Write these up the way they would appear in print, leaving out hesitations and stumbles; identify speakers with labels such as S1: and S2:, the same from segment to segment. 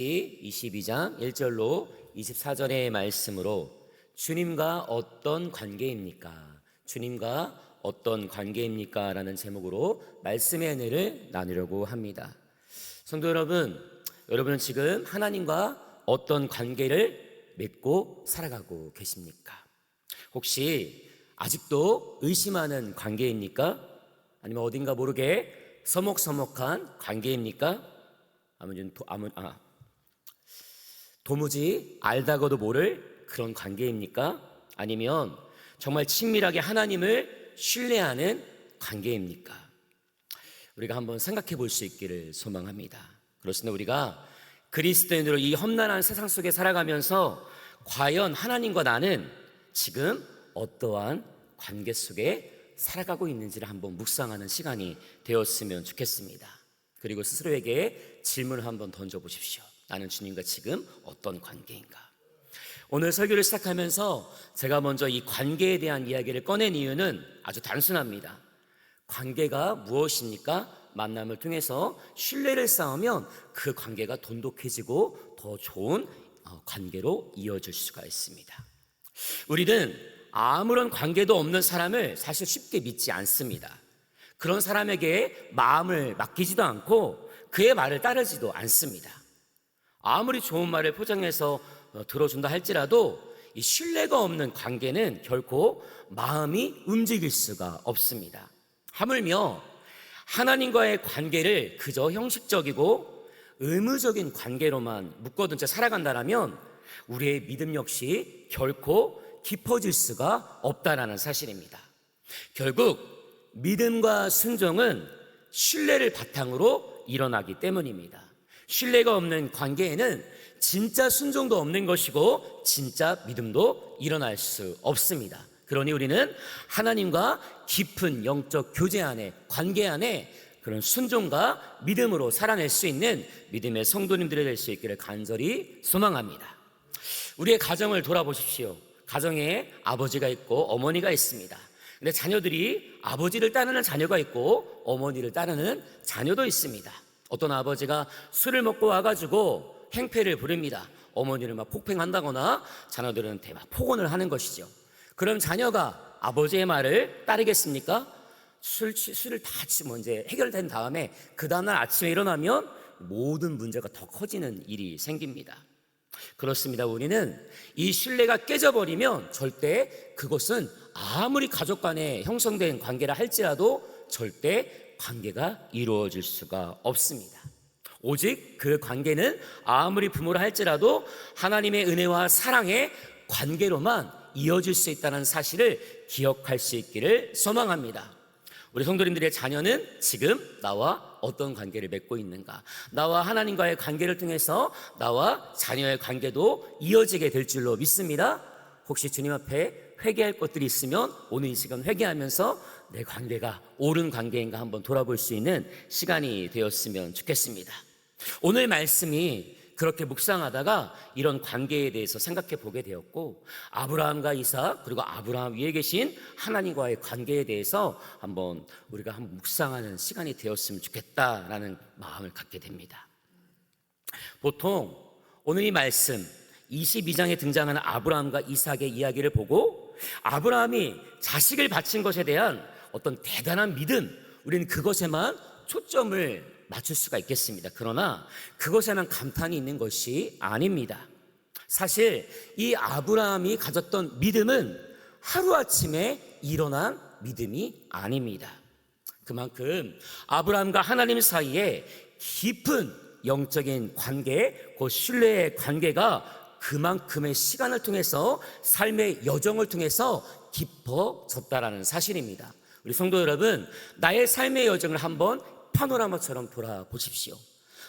S1: 22장 1절로 24절의 말씀으로 주님과 어떤 관계입니까? 주님과 어떤 관계입니까? 라는 제목으로 말씀의 은혜를 나누려고 합니다. 성도 여러분, 여러분은 지금 하나님과 어떤 관계를 맺고 살아가고 계십니까? 혹시 아직도 의심하는 관계입니까? 아니면 어딘가 모르게 서먹서먹한 관계입니까? 도무지 알다가도 모를 그런 관계입니까? 아니면 정말 친밀하게 하나님을 신뢰하는 관계입니까? 우리가 한번 생각해 볼 수 있기를 소망합니다. 그렇습니다. 우리가 그리스도인으로 이 험난한 세상 속에 살아가면서 과연 하나님과 나는 지금 어떠한 관계 속에 살아가고 있는지를 한번 묵상하는 시간이 되었으면 좋겠습니다. 그리고 스스로에게 질문을 한번 던져보십시오. 나는 주님과 지금 어떤 관계인가? 오늘 설교를 시작하면서 제가 먼저 이 관계에 대한 이야기를 꺼낸 이유는 아주 단순합니다. 관계가 무엇입니까? 만남을 통해서 신뢰를 쌓으면 그 관계가 돈독해지고 더 좋은 관계로 이어질 수가 있습니다. 우리는 아무런 관계도 없는 사람을 사실 쉽게 믿지 않습니다. 그런 사람에게 마음을 맡기지도 않고 그의 말을 따르지도 않습니다. 아무리 좋은 말을 포장해서 들어준다 할지라도 이 신뢰가 없는 관계는 결코 마음이 움직일 수가 없습니다. 하물며 하나님과의 관계를 그저 형식적이고 의무적인 관계로만 묶어둔 채 살아간다면 우리의 믿음 역시 결코 깊어질 수가 없다라는 사실입니다. 결국 믿음과 순종은 신뢰를 바탕으로 일어나기 때문입니다. 신뢰가 없는 관계에는 진짜 순종도 없는 것이고 진짜 믿음도 일어날 수 없습니다. 그러니 우리는 하나님과 깊은 영적 교제 안에, 관계 안에 그런 순종과 믿음으로 살아낼 수 있는 믿음의 성도님들이 될 수 있기를 간절히 소망합니다. 우리의 가정을 돌아보십시오. 가정에 아버지가 있고 어머니가 있습니다. 근데 자녀들이 아버지를 따르는 자녀가 있고 어머니를 따르는 자녀도 있습니다. 어떤 아버지가 술을 먹고 와가지고 행패를 부립니다. 어머니를 막 폭행한다거나 자녀들한테 막 폭언을 하는 것이죠. 그럼 자녀가 아버지의 말을 따르겠습니까? 술을 다 이제 해결된 다음에 그 다음날 아침에 일어나면 모든 문제가 더 커지는 일이 생깁니다. 그렇습니다. 우리는 이 신뢰가 깨져버리면 절대 그것은 아무리 가족 간에 형성된 관계라 할지라도 절대 관계가 이루어질 수가 없습니다. 오직 그 관계는 아무리 부모라 할지라도 하나님의 은혜와 사랑의 관계로만 이어질 수 있다는 사실을 기억할 수 있기를 소망합니다. 우리 성도님들의 자녀는 지금 나와 어떤 관계를 맺고 있는가? 나와 하나님과의 관계를 통해서 나와 자녀의 관계도 이어지게 될 줄로 믿습니다. 혹시 주님 앞에 회개할 것들이 있으면 오늘 이 시간 회개하면서 내 관계가 옳은 관계인가 한번 돌아볼 수 있는 시간이 되었으면 좋겠습니다. 오늘 말씀이 그렇게 묵상하다가 이런 관계에 대해서 생각해 보게 되었고, 아브라함과 이삭 그리고 아브라함 위에 계신 하나님과의 관계에 대해서 우리가 한번 묵상하는 시간이 되었으면 좋겠다라는 마음을 갖게 됩니다. 보통 오늘 이 말씀 22장에 등장하는 아브라함과 이삭의 이야기를 보고 아브라함이 자식을 바친 것에 대한 어떤 대단한 믿음, 우리는 그것에만 초점을 맞출 수가 있겠습니다. 그러나 그것에는 감탄이 있는 것이 아닙니다. 사실 이 아브라함이 가졌던 믿음은 하루아침에 일어난 믿음이 아닙니다. 그만큼 아브라함과 하나님 사이에 깊은 영적인 관계, 그 신뢰의 관계가 그만큼의 시간을 통해서 삶의 여정을 통해서 깊어졌다라는 사실입니다. 우리 성도 여러분, 나의 삶의 여정을 한번 파노라마처럼 돌아보십시오.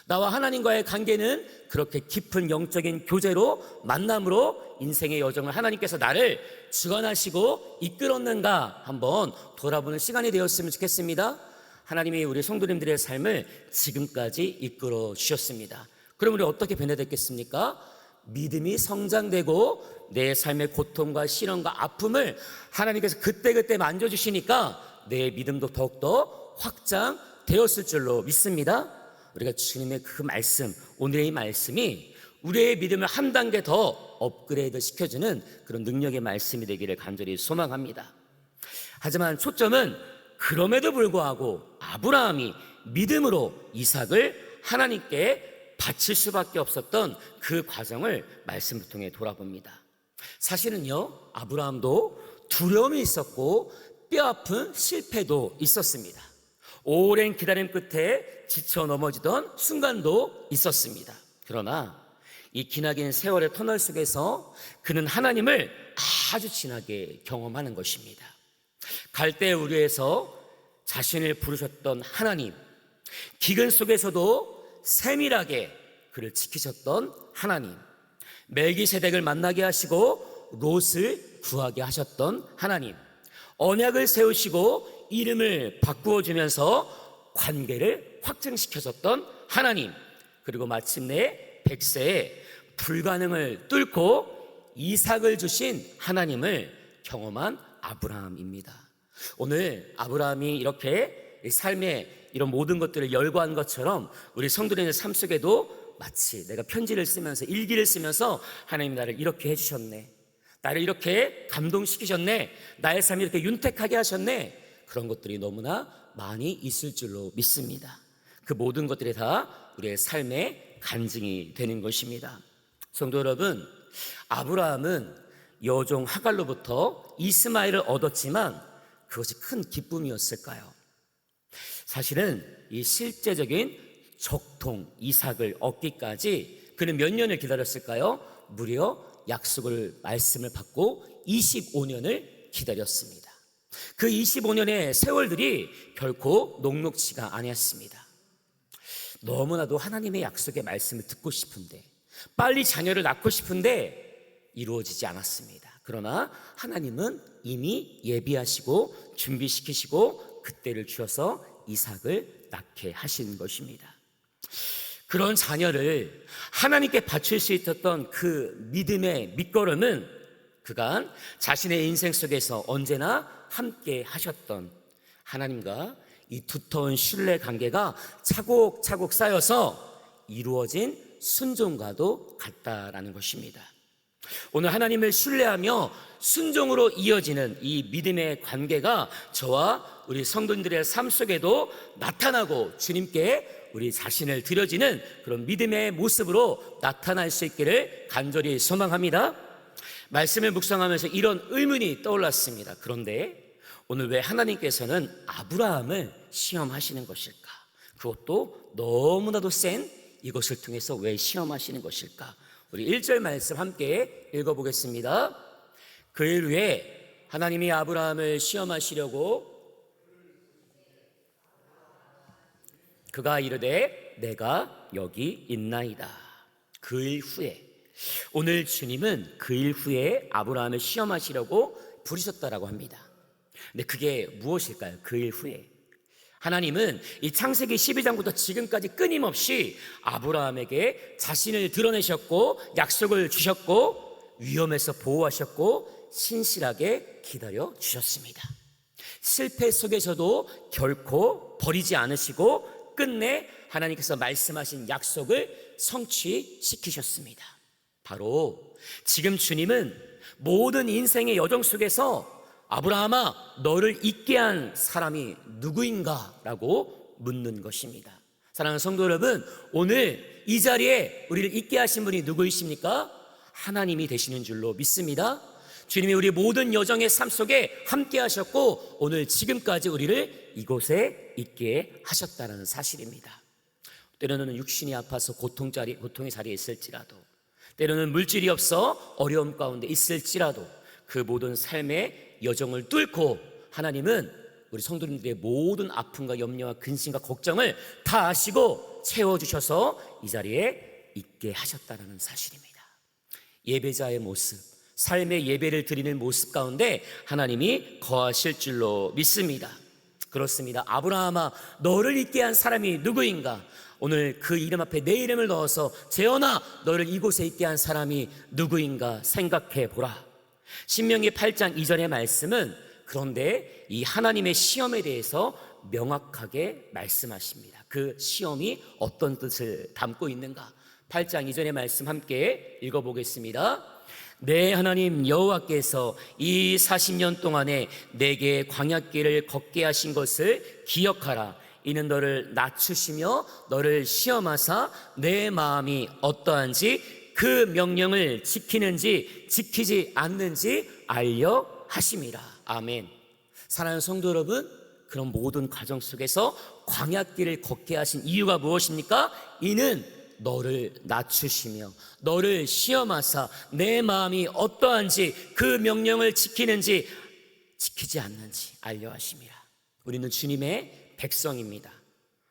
S1: 나와 하나님과의 관계는 그렇게 깊은 영적인 교제로, 만남으로 인생의 여정을 하나님께서 나를 주관하시고 이끌었는가 한번 돌아보는 시간이 되었으면 좋겠습니다. 하나님이 우리 성도님들의 삶을 지금까지 이끌어 주셨습니다. 그럼 우리 어떻게 변화됐겠습니까? 믿음이 성장되고 내 삶의 고통과 시련과 아픔을 하나님께서 그때그때 만져주시니까 내 믿음도 더욱더 확장되었을 줄로 믿습니다. 우리가 주님의 그 말씀, 오늘의 이 말씀이 우리의 믿음을 한 단계 더 업그레이드 시켜주는 그런 능력의 말씀이 되기를 간절히 소망합니다. 하지만 초점은 그럼에도 불구하고 아브라함이 믿음으로 이삭을 하나님께 바칠 수밖에 없었던 그 과정을 말씀을 통해 돌아봅니다. 사실은요, 아브라함도 두려움이 있었고 뼈아픈 실패도 있었습니다. 오랜 기다림 끝에 지쳐 넘어지던 순간도 있었습니다. 그러나 이 기나긴 세월의 터널 속에서 그는 하나님을 아주 진하게 경험하는 것입니다. 갈대 우르에서 자신을 부르셨던 하나님, 기근 속에서도 세밀하게 그를 지키셨던 하나님, 멜기세덱을 만나게 하시고 롯을 구하게 하셨던 하나님, 언약을 세우시고 이름을 바꾸어 주면서 관계를 확증시켜줬던 하나님, 그리고 마침내 100세에 불가능을 뚫고 이삭을 주신 하나님을 경험한 아브라함입니다. 오늘 아브라함이 이렇게 삶의 이런 모든 것들을 열거한 것처럼 우리 성도님의 삶 속에도 마치 내가 편지를 쓰면서, 일기를 쓰면서 하나님이 나를 이렇게 해주셨네, 나를 이렇게 감동시키셨네, 나의 삶이 이렇게 윤택하게 하셨네, 그런 것들이 너무나 많이 있을 줄로 믿습니다. 그 모든 것들이 다 우리의 삶의 간증이 되는 것입니다. 성도 여러분, 아브라함은 여종 하갈로부터 이스마엘을 얻었지만 그것이 큰 기쁨이었을까요? 사실은 이 실제적인 적통 이삭을 얻기까지 그는 몇 년을 기다렸을까요? 무려 약속을, 말씀을 받고 25년을 기다렸습니다. 그 25년의 세월들이 결코 녹록지가 아니었습니다. 너무나도 하나님의 약속의 말씀을 듣고 싶은데, 빨리 자녀를 낳고 싶은데 이루어지지 않았습니다. 그러나 하나님은 이미 예비하시고 준비시키시고 그때를 주셔서 이삭을 낳게 하신 것입니다. 그런 자녀를 하나님께 바칠 수 있었던 그 믿음의 밑거름은 그간 자신의 인생 속에서 언제나 함께 하셨던 하나님과 이 두터운 신뢰 관계가 차곡차곡 쌓여서 이루어진 순종과도 같다라는 것입니다. 오늘 하나님을 신뢰하며 순종으로 이어지는 이 믿음의 관계가 저와 우리 성도님들의 삶 속에도 나타나고 주님께 우리 자신을 드려지는 그런 믿음의 모습으로 나타날 수 있기를 간절히 소망합니다. 말씀을 묵상하면서 이런 의문이 떠올랐습니다. 그런데 오늘 왜 하나님께서는 아브라함을 시험하시는 것일까? 그것도 너무나도 센 이것을 통해서 왜 시험하시는 것일까? 우리 1절 말씀 함께 읽어보겠습니다. 그일 후에 하나님이 아브라함을 시험하시려고 그가 이르되 내가 여기 있나이다. 그일 후에, 오늘 주님은 그일 후에 아브라함을 시험하시려고 부르셨다라고 합니다. 근데 그게 무엇일까요? 그일 후에 하나님은 이 창세기 12장부터 지금까지 끊임없이 아브라함에게 자신을 드러내셨고 약속을 주셨고 위험에서 보호하셨고 신실하게 기다려 주셨습니다. 실패 속에서도 결코 버리지 않으시고 끝내 하나님께서 말씀하신 약속을 성취시키셨습니다. 바로 지금 주님은 모든 인생의 여정 속에서 아브라함아, 너를 있게 한 사람이 누구인가? 라고 묻는 것입니다. 사랑하는 성도 여러분, 오늘 이 자리에 우리를 있게 하신 분이 누구이십니까? 하나님이 되시는 줄로 믿습니다. 주님이 우리 모든 여정의 삶 속에 함께 하셨고 오늘 지금까지 우리를 이곳에 있게 하셨다는 사실입니다. 때로는 육신이 아파서 고통의 자리에 있을지라도, 때로는 물질이 없어 어려움 가운데 있을지라도 그 모든 삶의 여정을 뚫고 하나님은 우리 성도님들의 모든 아픔과 염려와 근심과 걱정을 다 아시고 채워주셔서 이 자리에 있게 하셨다는 사실입니다. 예배자의 모습, 삶의 예배를 드리는 모습 가운데 하나님이 거하실 줄로 믿습니다. 그렇습니다. 아브라함아, 너를 있게 한 사람이 누구인가? 오늘 그 이름 앞에 내 이름을 넣어서 재현아, 너를 이곳에 있게 한 사람이 누구인가 생각해 보라. 신명기 8장 2절의 말씀은 그런데 이 하나님의 시험에 대해서 명확하게 말씀하십니다. 그 시험이 어떤 뜻을 담고 있는가? 8장 이전의 말씀 함께 읽어보겠습니다. 내 하나님 여호와께서 이 40년 동안에 내게 광야길을 걷게 하신 것을 기억하라. 이는 너를 낮추시며 너를 시험하사 내 마음이 어떠한지 그 명령을 지키는지 지키지 않는지 알려 하심이라. 아멘. 사랑하는 성도 여러분, 그런 모든 과정 속에서 광야길을 걷게 하신 이유가 무엇입니까? 이는 너를 낮추시며 너를 시험하사 내 마음이 어떠한지 그 명령을 지키는지 지키지 않는지 알려 하심이라. 우리는 주님의 백성입니다.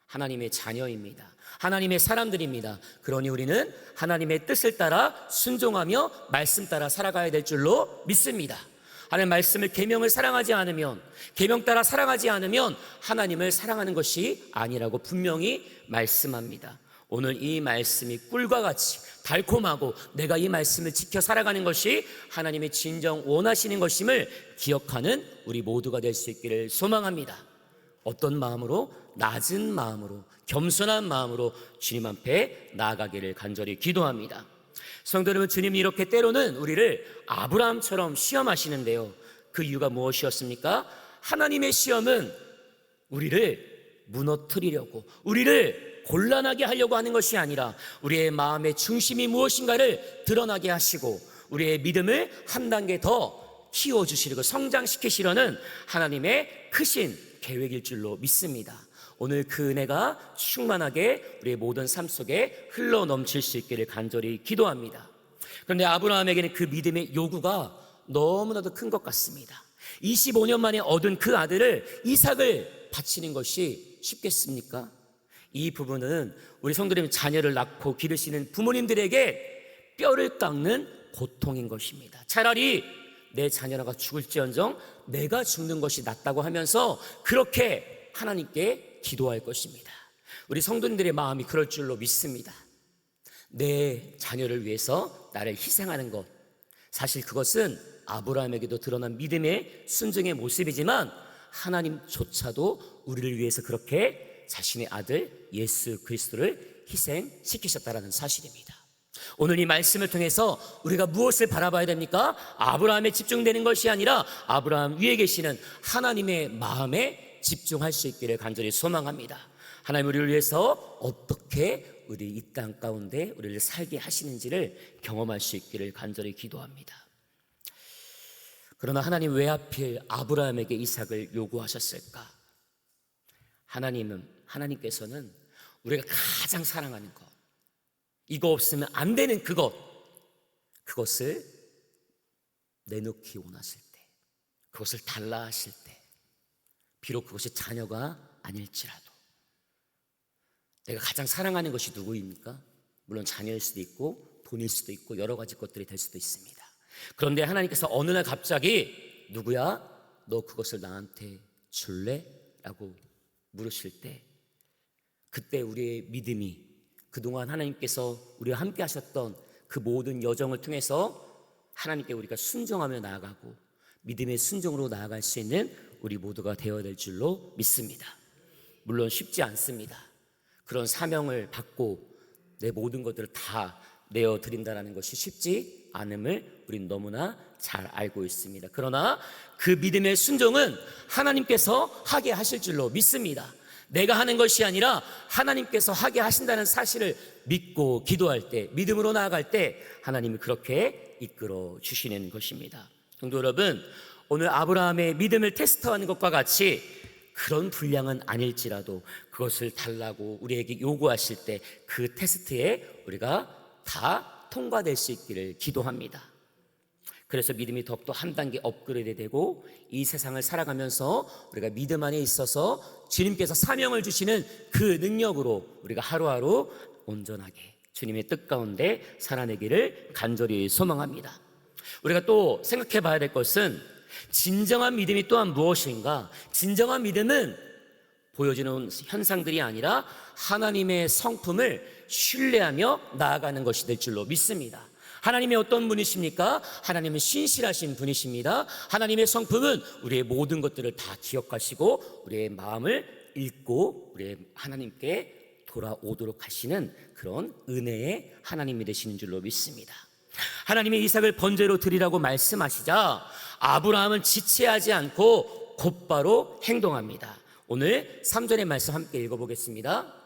S1: 하나님의 자녀입니다. 하나님의 사람들입니다. 그러니 우리는 하나님의 뜻을 따라 순종하며 말씀 따라 살아가야 될 줄로 믿습니다. 하나님의 말씀을, 계명을 사랑하지 않으면, 계명 따라 살아가지 않으면 하나님을 사랑하는 것이 아니라고 분명히 말씀합니다. 오늘 이 말씀이 꿀과 같이 달콤하고 내가 이 말씀을 지켜 살아가는 것이 하나님의 진정 원하시는 것임을 기억하는 우리 모두가 될 수 있기를 소망합니다. 어떤 마음으로? 낮은 마음으로, 겸손한 마음으로 주님 앞에 나아가기를 간절히 기도합니다. 성도 여러분, 주님이 이렇게 때로는 우리를 아브라함처럼 시험하시는데요, 그 이유가 무엇이었습니까? 하나님의 시험은 우리를 무너뜨리려고, 우리를 곤란하게 하려고 하는 것이 아니라 우리의 마음의 중심이 무엇인가를 드러나게 하시고 우리의 믿음을 한 단계 더 키워주시려고 성장시키시려는 하나님의 크신 계획일 줄로 믿습니다. 오늘 그 은혜가 충만하게 우리의 모든 삶 속에 흘러 넘칠 수 있기를 간절히 기도합니다. 그런데 아브라함에게는 그 믿음의 요구가 너무나도 큰 것 같습니다. 25년 만에 얻은 그 아들을, 이삭을 바치는 것이 쉽겠습니까? 이 부분은 우리 성도님 자녀를 낳고 기르시는 부모님들에게 뼈를 깎는 고통인 것입니다. 차라리 내 자녀가 죽을지언정 내가 죽는 것이 낫다고 하면서 그렇게 하나님께 기도할 것입니다. 우리 성도님들의 마음이 그럴 줄로 믿습니다. 내 자녀를 위해서 나를 희생하는 것, 사실 그것은 아브라함에게도 드러난 믿음의 순종의 모습이지만 하나님조차도 우리를 위해서 그렇게 자신의 아들 예수 그리스도를 희생시키셨다는 사실입니다. 오늘 이 말씀을 통해서 우리가 무엇을 바라봐야 됩니까? 아브라함에 집중되는 것이 아니라 아브라함 위에 계시는 하나님의 마음에 집중할 수 있기를 간절히 소망합니다. 하나님 우리를 위해서 어떻게 우리 이 땅 가운데 우리를 살게 하시는지를 경험할 수 있기를 간절히 기도합니다. 그러나 하나님 왜 하필 아브라함에게 이삭을 요구하셨을까? 하나님께서는 우리가 가장 사랑하는 것, 이거 없으면 안 되는 그것을 내놓기 원하실 때, 그것을 달라 하실 때, 비록 그것이 자녀가 아닐지라도, 내가 가장 사랑하는 것이 누구입니까? 물론 자녀일 수도 있고 돈일 수도 있고 여러 가지 것들이 될 수도 있습니다. 그런데 하나님께서 어느 날 갑자기 누구야? 너 그것을 나한테 줄래? 라고 물으실 때, 그때 우리의 믿음이 그동안 하나님께서 우리와 함께 하셨던 그 모든 여정을 통해서 하나님께 우리가 순종하며 나아가고 믿음의 순종으로 나아갈 수 있는 우리 모두가 되어야 될 줄로 믿습니다. 물론 쉽지 않습니다. 그런 사명을 받고 내 모든 것들을 다 내어드린다는 것이 쉽지 않음을 우린 너무나 잘 알고 있습니다. 그러나 그 믿음의 순종은 하나님께서 하게 하실 줄로 믿습니다. 내가 하는 것이 아니라 하나님께서 하게 하신다는 사실을 믿고 기도할 때, 믿음으로 나아갈 때 하나님이 그렇게 이끌어 주시는 것입니다. 성도 여러분, 오늘 아브라함의 믿음을 테스트하는 것과 같이 그런 분량은 아닐지라도 그것을 달라고 우리에게 요구하실 때 그 테스트에 우리가 다 통과될 수 있기를 기도합니다. 그래서 믿음이 더욱더 한 단계 업그레이드 되고 이 세상을 살아가면서 우리가 믿음 안에 있어서 주님께서 사명을 주시는 그 능력으로 우리가 하루하루 온전하게 주님의 뜻 가운데 살아내기를 간절히 소망합니다. 우리가 또 생각해 봐야 될 것은 진정한 믿음이 또한 무엇인가? 진정한 믿음은 보여지는 현상들이 아니라 하나님의 성품을 신뢰하며 나아가는 것이 될 줄로 믿습니다. 하나님이 어떤 분이십니까? 하나님은 신실하신 분이십니다. 하나님의 성품은 우리의 모든 것들을 다 기억하시고 우리의 마음을 읽고 우리 하나님께 돌아오도록 하시는 그런 은혜의 하나님이 되시는 줄로 믿습니다. 하나님이 이삭을 번제로 드리라고 말씀하시자 아브라함은 지체하지 않고 곧바로 행동합니다. 오늘 3절의 말씀 함께 읽어보겠습니다.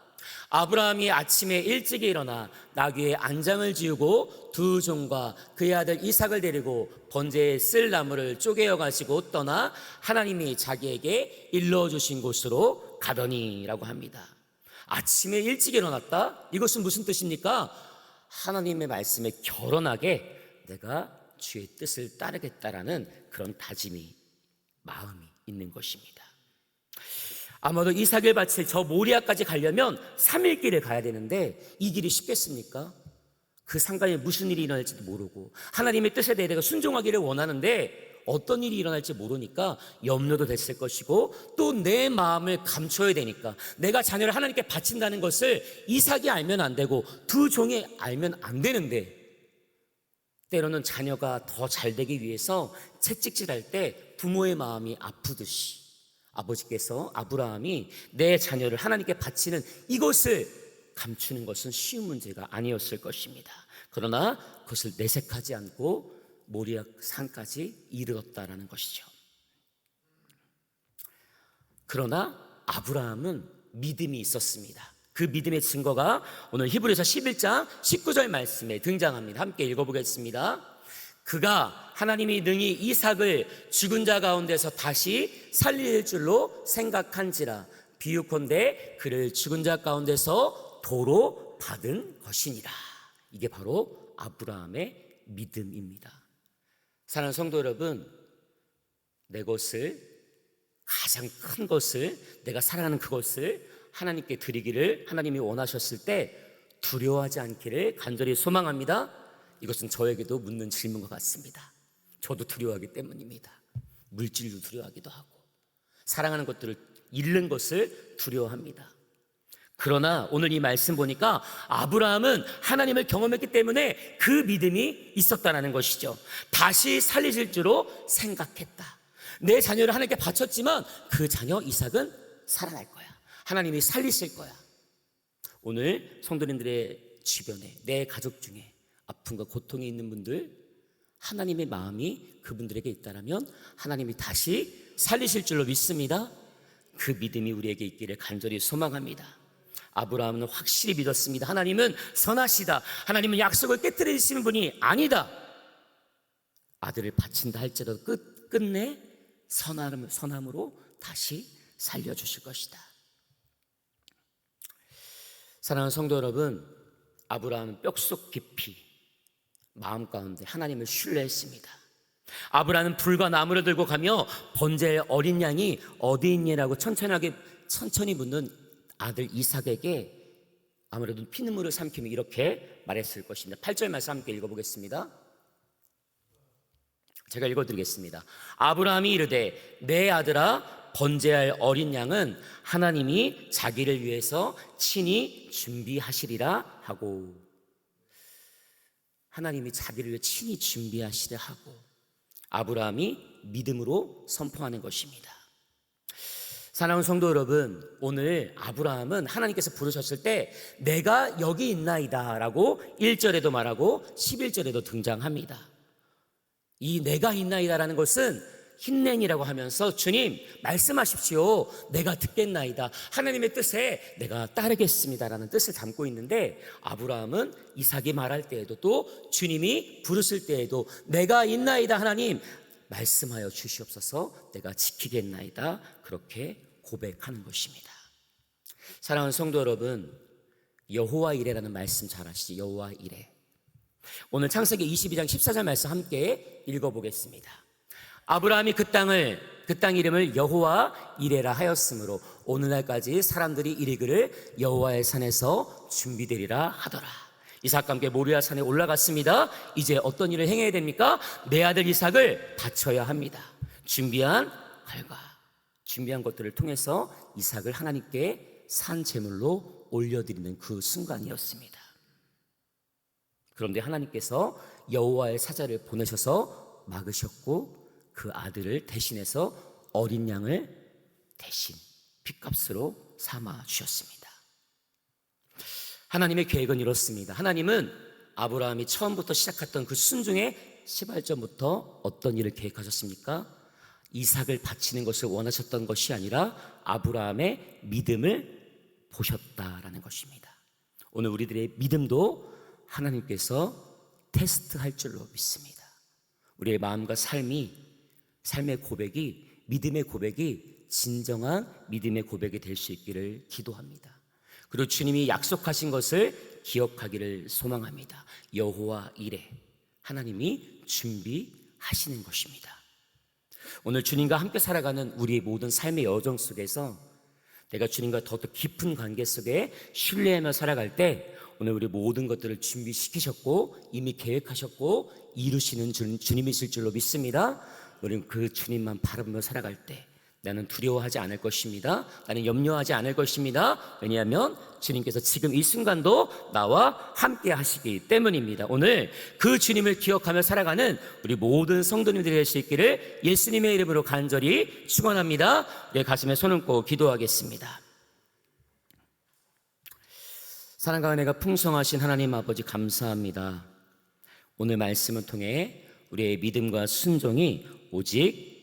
S1: 아브라함이 아침에 일찍 일어나 나귀의 안장을 지우고 두 종과 그의 아들 이삭을 데리고 번제에 쓸 나무를 쪼개어 가지고 떠나 하나님이 자기에게 일러주신 곳으로 가더니라고 합니다. 아침에 일찍 일어났다? 이것은 무슨 뜻입니까? 하나님의 말씀에 결연하게 내가 주의 뜻을 따르겠다라는 그런 다짐이, 마음이 있는 것입니다. 아마도 이삭을 바칠 저 모리아까지 가려면 3일 길을 가야 되는데 이 길이 쉽겠습니까? 그 상간에 무슨 일이 일어날지도 모르고 하나님의 뜻에 대해 내가 순종하기를 원하는데 어떤 일이 일어날지 모르니까 염려도 됐을 것이고 또 내 마음을 감춰야 되니까 내가 자녀를 하나님께 바친다는 것을 이삭이 알면 안 되고 두 종이 알면 안 되는데 때로는 자녀가 더 잘 되기 위해서 채찍질할 때 부모의 마음이 아프듯이 아버지께서 아브라함이 내 자녀를 하나님께 바치는 이것을 감추는 것은 쉬운 문제가 아니었을 것입니다. 그러나 그것을 내색하지 않고 모리아 산까지 이르렀다라는 것이죠. 그러나 아브라함은 믿음이 있었습니다. 그 믿음의 증거가 오늘 히브리서 11장 19절 말씀에 등장합니다. 함께 읽어보겠습니다. 그가 하나님이 능히 이삭을 죽은 자 가운데서 다시 살릴 줄로 생각한지라 비유컨대 그를 죽은 자 가운데서 도로 받은 것이니라. 이게 바로 아브라함의 믿음입니다. 사랑하는 성도 여러분, 내 것을, 가장 큰 것을, 내가 사랑하는 그것을 하나님께 드리기를 하나님이 원하셨을 때 두려워하지 않기를 간절히 소망합니다. 이것은 저에게도 묻는 질문과 같습니다. 저도 두려워하기 때문입니다. 물질도 두려워하기도 하고 사랑하는 것들을 잃는 것을 두려워합니다. 그러나 오늘 이 말씀 보니까 아브라함은 하나님을 경험했기 때문에 그 믿음이 있었다는 것이죠. 다시 살리실 줄로 생각했다. 내 자녀를 하나님께 바쳤지만 그 자녀 이삭은 살아날 거야. 하나님이 살리실 거야. 오늘 성도님들의 주변에 내 가족 중에 아픔과 고통이 있는 분들, 하나님의 마음이 그분들에게 있다면 하나님이 다시 살리실 줄로 믿습니다. 그 믿음이 우리에게 있기를 간절히 소망합니다. 아브라함은 확실히 믿었습니다. 하나님은 선하시다. 하나님은 약속을 깨뜨리시는 분이 아니다. 아들을 바친다 할지라도 끝내 선함으로 다시 살려주실 것이다. 사랑하는 성도 여러분, 아브라함은 뼛속 깊이 마음 가운데 하나님을 신뢰했습니다. 아브라함은 불과 나무를 들고 가며 번제의 어린 양이 어디 있냐라고 천천히 묻는 아들 이삭에게 아무래도 피눈물을 삼키며 이렇게 말했을 것입니다. 8절 말씀 함께 읽어보겠습니다. 제가 읽어드리겠습니다. 아브라함이 이르되 내 아들아 번제할 어린 양은 하나님이 자기를 위해서 친히 준비하시리라 하고, 하나님이 자기를 위해 친히 준비하시리라 하고 아브라함이 믿음으로 선포하는 것입니다. 사랑하는 성도 여러분, 오늘 아브라함은 하나님께서 부르셨을 때 내가 여기 있나이다 라고 1절에도 말하고 11절에도 등장합니다. 이 내가 있나이다라는 것은 힌넨이라고 하면서 주님 말씀하십시오. 내가 듣겠나이다. 하나님의 뜻에 내가 따르겠습니다라는 뜻을 담고 있는데 아브라함은 이삭이 말할 때에도 또 주님이 부르실 때에도 내가 있나이다 하나님 말씀하여 주시옵소서 내가 지키겠나이다 그렇게 고백하는 것입니다. 사랑하는 성도 여러분, 여호와 이레라는 말씀 잘 아시죠? 여호와 이레. 오늘 창세기 22장 14절 말씀 함께 읽어보겠습니다. 아브라함이 그 땅 이름을 여호와 이레라 하였으므로 오늘날까지 사람들이 이르기를 여호와의 산에서 준비되리라 하더라. 이삭과 함께 모리아 산에 올라갔습니다. 이제 어떤 일을 행해야 됩니까? 내 아들 이삭을 바쳐야 합니다. 준비한 것들을 통해서 이삭을 하나님께 산 제물로 올려드리는 그 순간이었습니다. 그런데 하나님께서 여호와의 사자를 보내셔서 막으셨고 그 아들을 대신해서 어린 양을 대신 핏값으로 삼아 주셨습니다. 하나님의 계획은 이렇습니다. 하나님은 아브라함이 처음부터 시작했던 그 순종의 시발점부터 어떤 일을 계획하셨습니까? 이삭을 바치는 것을 원하셨던 것이 아니라 아브라함의 믿음을 보셨다라는 것입니다. 오늘 우리들의 믿음도 하나님께서 테스트할 줄로 믿습니다. 우리의 마음과 삶의 고백이, 믿음의 고백이 진정한 믿음의 고백이 될 수 있기를 기도합니다. 그리고 주님이 약속하신 것을 기억하기를 소망합니다. 여호와 이레, 하나님이 준비하시는 것입니다. 오늘 주님과 함께 살아가는 우리의 모든 삶의 여정 속에서 내가 주님과 더욱더 깊은 관계 속에 신뢰하며 살아갈 때 오늘 우리 모든 것들을 준비시키셨고 이미 계획하셨고 이루시는 주님이실 줄로 믿습니다. 우리는 그 주님만 바라보며 살아갈 때 나는 두려워하지 않을 것입니다. 나는 염려하지 않을 것입니다. 왜냐하면 주님께서 지금 이 순간도 나와 함께 하시기 때문입니다. 오늘 그 주님을 기억하며 살아가는 우리 모든 성도님들이 될 수 있기를 예수님의 이름으로 간절히 축원합니다. 내 가슴에 손을 얹고 기도하겠습니다. 사랑과 은혜가 풍성하신 하나님 아버지 감사합니다. 오늘 말씀을 통해 우리의 믿음과 순종이 오직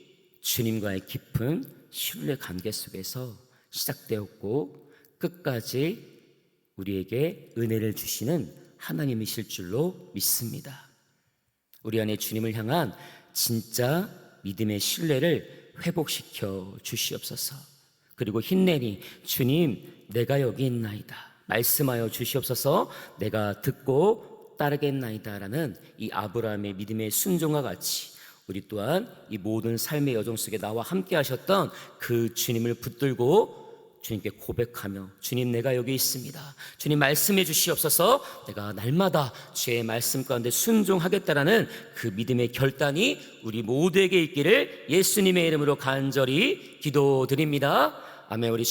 S1: 주님과의 깊은 신뢰 관계 속에서 시작되었고 끝까지 우리에게 은혜를 주시는 하나님이실 줄로 믿습니다. 우리 안에 주님을 향한 진짜 믿음의 신뢰를 회복시켜 주시옵소서. 그리고 힘내니 주님 내가 여기 있나이다 말씀하여 주시옵소서. 내가 듣고 따르겠나이다 라는 이 아브라함의 믿음의 순종과 같이 우리 또한 이 모든 삶의 여정 속에 나와 함께 하셨던 그 주님을 붙들고 주님께 고백하며 주님 내가 여기 있습니다. 주님 말씀해 주시옵소서. 내가 날마다 주의 말씀 가운데 순종하겠다라는 그 믿음의 결단이 우리 모두에게 있기를 예수님의 이름으로 간절히 기도드립니다. 아멘. 우리